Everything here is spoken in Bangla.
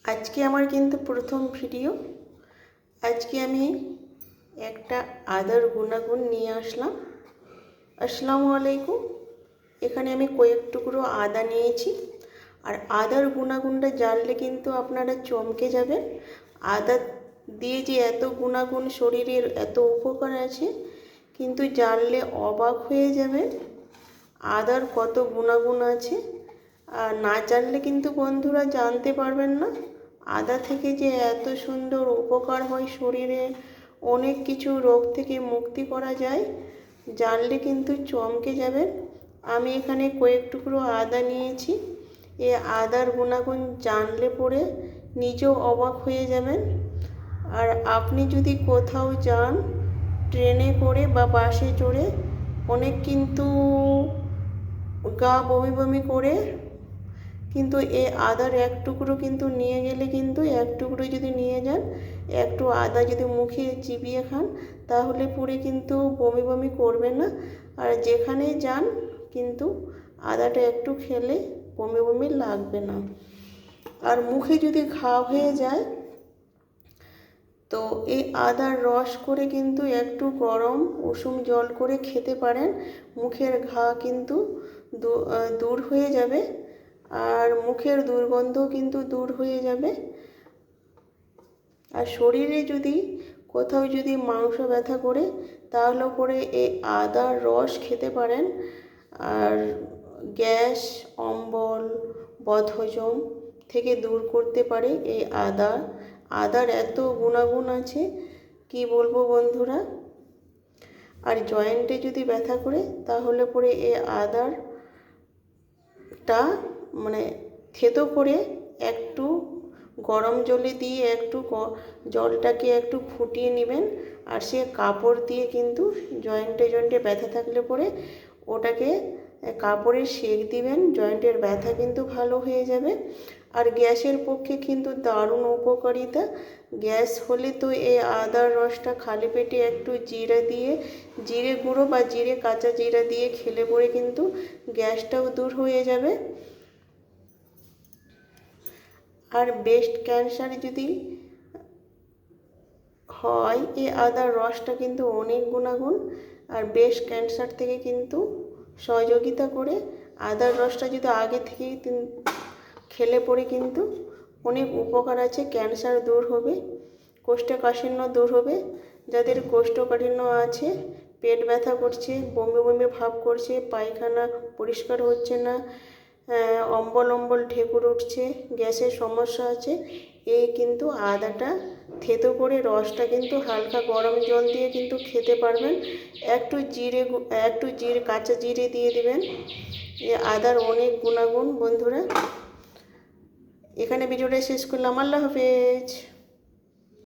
আজকে আমার কিন্তু প্রথম ভিডিও। আজকে আমি একটা আদার গুণাগুণ নিয়ে আসলাম। আসসালামু আলাইকুম। এখানে আমি কয়েক টুকরো আদা নিয়েছি। আর আদার গুণাগুণটা জানলে কিন্তু আপনারা চমকে যাবেন। আদা দিয়ে যে এত গুণাগুণ, শরীরের এত উপকার আছে, কিন্তু জানলে অবাক হয়ে যাবেন আদার কত গুণাগুণ আছে। আর না জানলে কিন্তু বন্ধুরা জানতে পারবেন না আদা থেকে যে এত সুন্দর উপকার হয় শরীরে, অনেক কিছু রোগ থেকে মুক্তি করা যায়। জানলে কিন্তু চমকে যাবেন। আমি এখানে কয়েক টুকরো আদা নিয়েছি। এই আদার গুণাগুণ জানলে পরে নিজেও অবাক হয়ে যাবেন। আর আপনি যদি কোথাও যান ট্রেনে করে বা বাসে চড়ে, অনেক কিন্তু গা বমি বমি করে, কিন্তু এই আদার এক টুকরো কিন্তু নিয়ে গেলে, কিন্তু এক টুকরো যদি নিয়ে যান, একটু আদা যদি মুখে চিবিয়ে খান, তাহলে পরে কিন্তু বমি বমি করবে না। আর যেখানে যান কিন্তু আদাটা একটু খেলে বমি বমি লাগবে না। আর মুখে যদি ঘা হয়ে যায় তো এই আদার রস করে কিন্তু একটু গরম উষুম জল করে খেতে পারেন। মুখের ঘা কিন্তু দূর হয়ে যাবে, আর মুখের দুর্গন্ধ কিন্তু দূর হয়ে যাবে। আর শরীরে যদি কোথাও যদি মাংস ব্যথা করে, তাহলে করে এই আদার রস খেতে পারেন। আর গ্যাস, অম্বল, বদহজম থেকে দূর করতে পারে এই আদার এত গুণাগুণ আছে কি বলবো বন্ধুরা। আর জয়েন্টে যদি ব্যথা করে, তাহলে পরে এই আদারটা থেতো করে একটু গরম জলে দিয়ে একটু জলটাকে একটু ফুটিয়ে নেবেন। আর সে কাপড় দিয়ে কিন্তু জয়েন্টে ব্যথা থাকলে পরে ওটাকে কাপড়ে সেঁক দিবেন, জয়েন্টের ব্যথা কিন্তু ভালো হয়ে যাবে। আর গ্যাসের পক্ষে কিন্তু দারুণ উপকারিতা। গ্যাস হলে তো এই আদার রসটা খালি পেটে একটু জিরে গুঁড়ো বা কাঁচা জিরা দিয়ে খেলে পরে কিন্তু গ্যাসটাও দূর হয়ে যাবে। আর ব্রেস্ট ক্যান্সার যদি হয়, এই আদার রসটা কিন্তু অনেক গুণাগুণ। আর ব্রেস্ট ক্যান্সার থেকে কিন্তু সহযোগিতা করে। আদার রসটা যদি আগে থেকেই খেলে পরে কিন্তু অনেক উপকার আছে। ক্যান্সার দূর হবে, কোষ্ঠকাঠিন্য দূর হবে। যাদের কোষ্ঠকাঠিন্য আছে, পেট ব্যথা করছে, বমি বমি ভাব করছে, পায়খানা পরিষ্কার হচ্ছে না, অম্বল ঢেকুর উঠছে, গ্যাসের সমস্যা আছে, এই কিন্তু আদাটা থেতো করে রসটা কিন্তু হালকা গরম জল দিয়ে কিন্তু খেতে পারবেন। একটু কাঁচা জিরে দিয়ে দিবেন। এই আদার অনেক গুণাগুণ বন্ধুরা। এখানে ভিডিওটা শেষ করলাম। আল্লাহ হাফেজ।